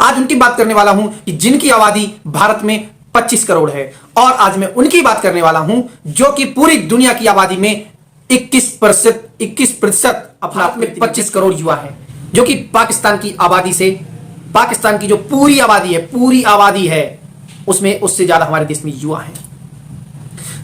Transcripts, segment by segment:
आज उनकी बात करने वाला हूं कि जिनकी आबादी भारत में 25 करोड़ है। और आज मैं उनकी बात करने वाला हूं जो कि पूरी दुनिया की आबादी में 21% अपना 25 करोड़ युवा है, जो कि पाकिस्तान की आबादी से, पाकिस्तान की जो पूरी आबादी है उसमें उससे ज्यादा हमारे देश में युवा है।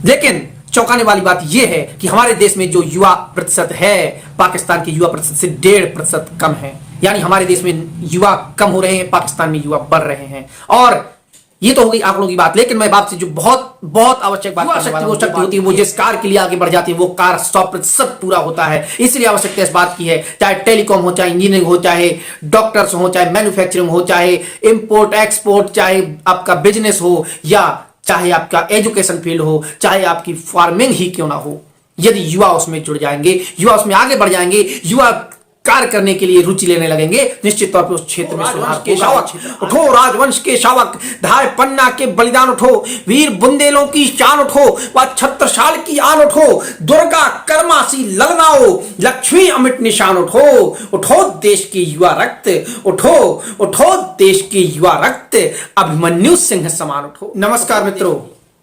लेकिन चौंकाने वाली बात यह है कि हमारे देश में जो युवा प्रतिशत है पाकिस्तान के युवा प्रतिशत से 1.5% कम है। यानी हमारे देश में युवा कम हो रहे हैं, पाकिस्तान में युवा बढ़ रहे हैं। और ये तो हो गई आंकड़ों की बात। लेकिन मैं बात से जो बहुत आवश्यक बात करने वाला हूं, वो शक्ति होती है, वो जिस कार के लिए आगे बढ़ जाती है वो कार 100% पूरा होता है। इसलिए आवश्यकता इस बात की है, चाहे टेलीकॉम हो, चाहे इंजीनियरिंग हो, चाहे डॉक्टर्स हो, चाहे मैन्युफैक्चरिंग हो, चाहे इंपोर्ट एक्सपोर्ट, चाहे आपका बिजनेस हो, या चाहे आपका एजुकेशन फील्ड हो, चाहे आपकी फार्मिंग ही क्यों ना हो, यदि युवा उसमें जुड़ जाएंगे, युवा उसमें आगे बढ़ जाएंगे, युवा कार्य करने के लिए रुचि लेने लगेंगे, निश्चित तौर पर उस क्षेत्र में सुधार के शावक उठो, राजवंश के शावक, धाय पन्ना के बलिदान उठो, वीर बुंदेलों की शान उठो, व छत्रसाल की आन उठो, दुर्गा कर्मासी ललनाओ, लक्ष्मी अमिट निशान उठो, उठो देश के युवा रक्त, उठो देश के युवा रक्त, अभिमन्यु सिंह समान उठो। नमस्कार मित्रों,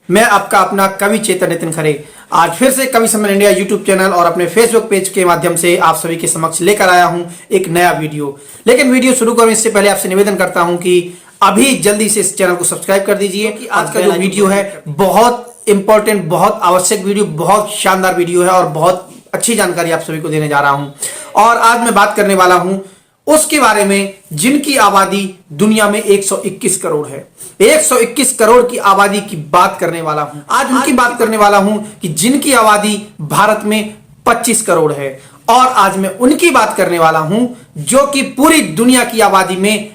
मैं आपका अपना कवि चेतन नितिन खरे आज फिर से कवि सम्मेलन इंडिया यूट्यूब चैनल और अपने फेसबुक पेज के माध्यम से आप सभी के समक्ष लेकर आया हूं एक नया वीडियो। लेकिन वीडियो शुरू करूं इससे पहले आपसे निवेदन करता हूं कि अभी जल्दी से इस चैनल को सब्सक्राइब कर दीजिए कि आज का जो वीडियो है बहुत इंपॉर्टेंट, बहुत आवश्यक वीडियो, बहुत शानदार वीडियो है और बहुत अच्छी जानकारी आप सभी को देने जा रहा हूं। और आज मैं बात करने वाला हूं उसके बारे में जिनकी आबादी दुनिया में 121 करोड़ है। 121 करोड़ की आबादी की बात करने वाला हूं। आज उनकी बात करने वाला हूं कि जिनकी आबादी भारत में 25 करोड़ है। और आज मैं उनकी बात करने वाला हूं जो कि पूरी दुनिया की आबादी में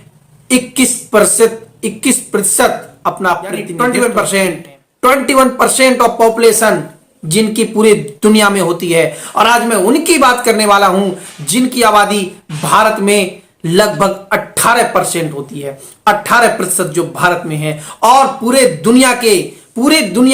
21% अपना 21% ऑफ पॉपुलेशन जिनकी पूरी दुनिया में होती है। और आज मैं उनकी बात करने वाला हूं जिनकी आबादी भारत में लगभग 18% होती है। 18% जो भारत में है। और पूरे दुनिया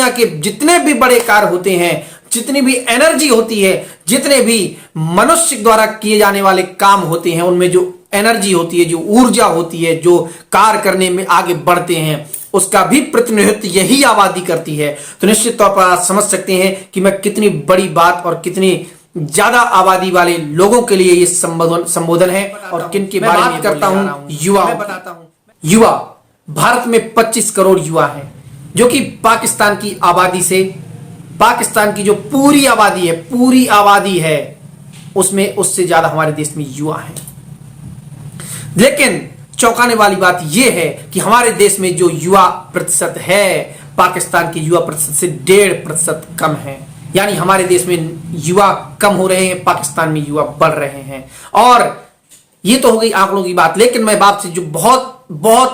के जितने भी बड़े कार्य होते हैं, जितनी भी एनर्जी होती है, जितने भी मनुष्य द्वारा किए जाने वाले काम होते हैं, उनमें जो एनर्जी होती है, जो ऊर्जा होती है, जो कार्य करने में आगे बढ़ते हैं, उसका भी प्रतिनिधित्व यही आबादी करती है। तो निश्चित तौर पर आप समझ सकते हैं कि मैं कितनी बड़ी बात और कितनी ज्यादा आबादी वाले लोगों के लिए ये संबोधन है और किन के बारे में करता हूं। युवा भारत में 25 करोड़ युवा है, जो कि पाकिस्तान की आबादी से, पाकिस्तान की जो पूरी आबादी है उसमें उससे ज्यादा हमारे देश में युवा है। लेकिन चौंकाने वाली बात यह है कि हमारे देश में जो युवा प्रतिशत है पाकिस्तान के युवा प्रतिशत से 1.5% कम है। यानी हमारे देश में युवा कम हो रहे हैं, पाकिस्तान में युवा बढ़ रहे हैं। और ये तो हो गई आंकड़ों की बात। लेकिन मैं बात से जो बहुत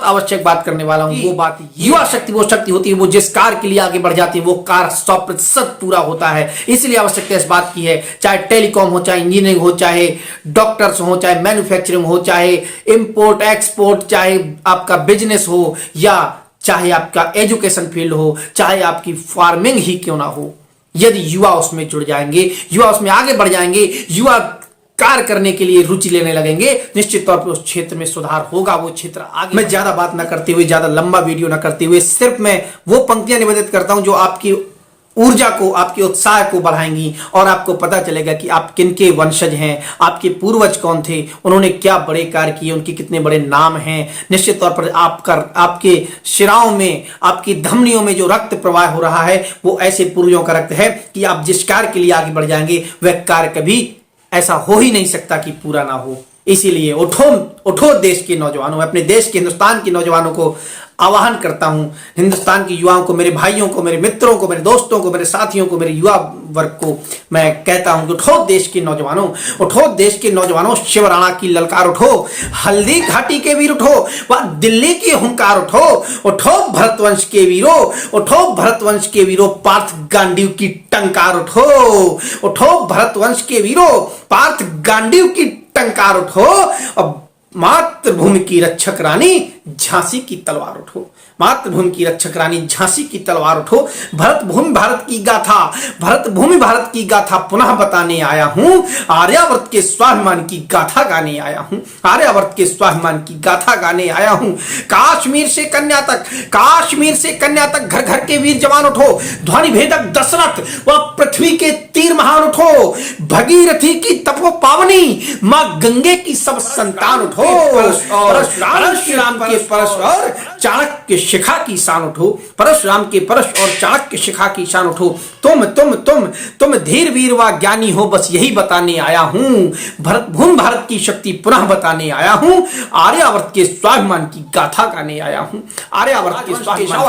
आवश्यक बात करने वाला हूं, वो बात युवा शक्ति वो शक्ति होती है, वो जिस कार के लिए आगे बढ़ जाती है वो कार 100% पूरा होता है। इसलिए आवश्यकता इस बात की है, चाहे टेलीकॉम हो, चाहे इंजीनियरिंग हो, चाहे डॉक्टर्स हो, चाहे मैन्युफैक्चरिंग हो, चाहे इंपोर्ट एक्सपोर्ट, चाहे आपका बिजनेस हो, या चाहे आपका एजुकेशन फील्ड हो, चाहे आपकी फार्मिंग ही क्यों ना हो, यदि युवा उसमें जुड़ जाएंगे, युवा उसमें आगे बढ़ जाएंगे, युवा कार्य करने के लिए रुचि लेने लगेंगे, निश्चित तौर पर उस क्षेत्र में सुधार होगा, वो क्षेत्र आगे। मैं ज्यादा बात ना करते हुए, ज्यादा लंबा वीडियो ना करते हुए, सिर्फ मैं वो पंक्तियां निवेदित करता हूं जो आपकी ऊर्जा को, आपके उत्साह को बढ़ाएंगी और आपको पता चलेगा कि आप किनके वंशज हैं, आपके पूर्वज कौन थे, उन्होंने क्या बड़े कार्य किए, उनके कितने बड़े नाम हैं। निश्चित तौर पर आपके शिराओं में, आपकी धमनियों में जो रक्त प्रवाह हो रहा है वो ऐसे पूर्वजों का रक्त है कि आप जिस कार्य के लिए आगे बढ़ जाएंगे वह कार्य कभी ऐसा हो ही नहीं सकता कि पूरा ना हो। इसीलिए उठो देश के नौजवानों, अपने देश के, हिंदुस्तान के नौजवानों को आह्वान करता हूं, हिंदुस्तान के युवाओं को, मेरे भाइयों को, मेरे मित्रों को, मेरे दोस्तों को, मेरे साथियों को, मेरे युवा वर्ग को मैं कहता हूं कि उठो देश के नौजवानों, उठो देश के नौजवानों, शिवराणा की ललकार उठो, हल्दी घाटी के वीर उठो, व दिल्ली की हुंकार उठो, उठो भरतवंश के वीरों, उठो भरतवंश के वीरों, पार्थ गांडीव की टंकार उठो, उठो भरतवंश के वीरों, पार्थ गांडीव की टंकार उठो, अब मातृभूमि की रक्षक रानी झांसी की तलवार उठो। मातृभूमि की रक्षक रानी झांसी की तलवार उठो, भरत भूमि भारत की गाथा, भरत भूमि भारत की गाथा पुनः बताने आया हूं, आर्यावर्त के स्वाभिमान की गाथा गाने आया हूं, आर्यावर्त के स्वाभिमान की गाथा गाने आया हूं। कश्मीर से कन्या तक, कश्मीर से कन्या तक घर घर के वीर जवान उठो, ध्वनि भेदक दशरथ व पृथ्वी के तीर महान उठो, भगीरथी की तपो पावनी मां गंगे की सब संतान उठो, परशुराम के परश और चाणक्य शिखा की शान उठो, परशुराम के परश और चाणक्य शिखा की शान उठो। तुम धीर वीर व ज्ञानी हो, बस यही बताने आया हूं, भरत भूमि भारत की शक्ति पुनः बताने आया हूं, आर्यावर्त के स्वाभिमान की गाथा गाने आया हूं, आर्यावर्त के स्वाभिमान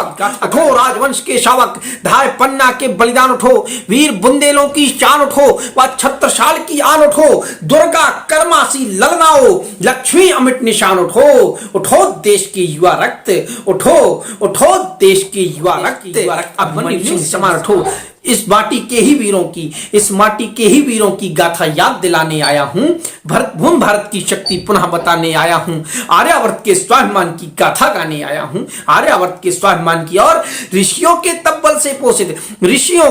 उठो, राजवंश के शावक धाय पन्ना के बलिदान उठो, वीर बुंदेलों की शान उठो व छत्रसाल की आन उठो, दुर्गा कर्मासी ललनाओ, लक्ष्मी अमिट निशान उठो, उठो देश के युवा रक्त, उठो उठो देश के युवा रक्त, अभिमन्यु सिंह समान उठो। इस माटी के ही वीरों की, इस माटी के ही वीरों की गाथा याद दिलाने आया हूं, भरत भूमि भारत की शक्ति पुनः बताने आया हूं, आर्यावर्त के स्वाभिमान की गाथा गाने आया हूं, आर्यावर्त के स्वाभिमान की। और ऋषियों के तपबल से पोषित, ऋषियों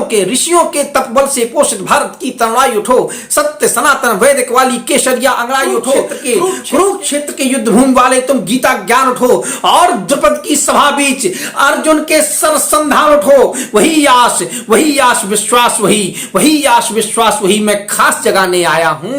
के तपबल से पोषित भारत की तनवाई उठो, सत्य सनातन वैदिक वाली केसरिया अंगड़ाई उठो, कुरुक्षेत्र के युद्ध भूमि वाले तुम गीता ज्ञान उठो, और द्रुपद की सभा बीच अर्जुन के सरसंधान उठो, वही आस विश्वास वही आस विश्वास वही मैं खास जगाने आया हूं,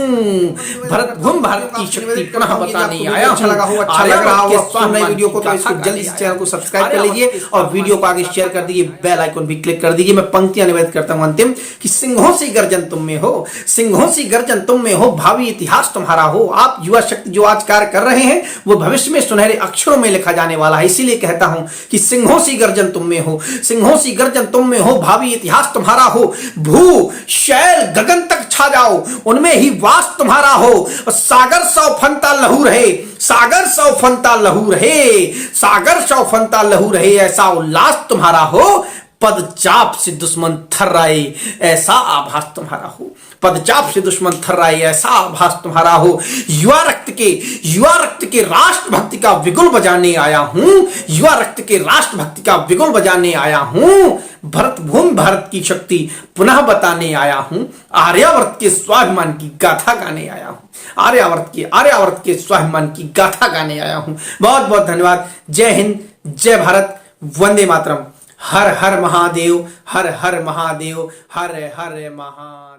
भरत भूमि भारत की शक्ति पुनः बताने आया हूं। अच्छा लगा हो, अच्छा लग रहा हो आपको नई वीडियो को, तो इसको जल्दी से चैनल को सब्सक्राइब कर लीजिए और वीडियो को आगे शेयर कर दीजिए, बेल आइकन भी क्लिक कर दीजिए। मैं पंक्तियां निवेदित करता हूं अंतिम कि सिंहों सी गर्जन तुम में हो, सिंहों सी गर्जन तुम में हो, भावी इतिहास तुम्हारा हो। आप युवा शक्ति जो आज कार्य कर रहे हैं वो भविष्य में सुनहरे अक्षरों में लिखा जाने वाला है, इसीलिए कहता हूं कि सिंहों सी गर्जन तुम में हो, सिंहों सी गर्जन तुम में हो, भावी इतिहास तुम्हारा हो, भू शैल गगन तक छा जाओ, उनमें ही वास तुम्हारा हो, सागर सौ फनता लहू रहे, सागर सौ फनता लहू रहे, सागर सौ फनता लहू रहे, ऐसा उल्लास तुम्हारा हो, पदचाप से दुश्मन थर्राए ऐसा आभास तुम्हारा हो, पदचाप से दुश्मन थर्राए ऐसा आभास तुम्हारा हो। युवा रक्त के राष्ट्रभक्ति का विगुल बजाने आया हूं, युवा रक्त के राष्ट्रभक्ति का विगुल बजाने आया हूं, भरत भूमि भारत की शक्ति पुनः बताने आया हूं, आर्यावर्त के स्वाभिमान की गाथा गाने आया हूं, आर्यावर्त के स्वाभिमान की गाथा गाने आया हूं। बहुत बहुत धन्यवाद। जय हिंद, जय भारत, वंदे मातरम। हर हर महादेव, हर हर महादेव, हर हर महादेव।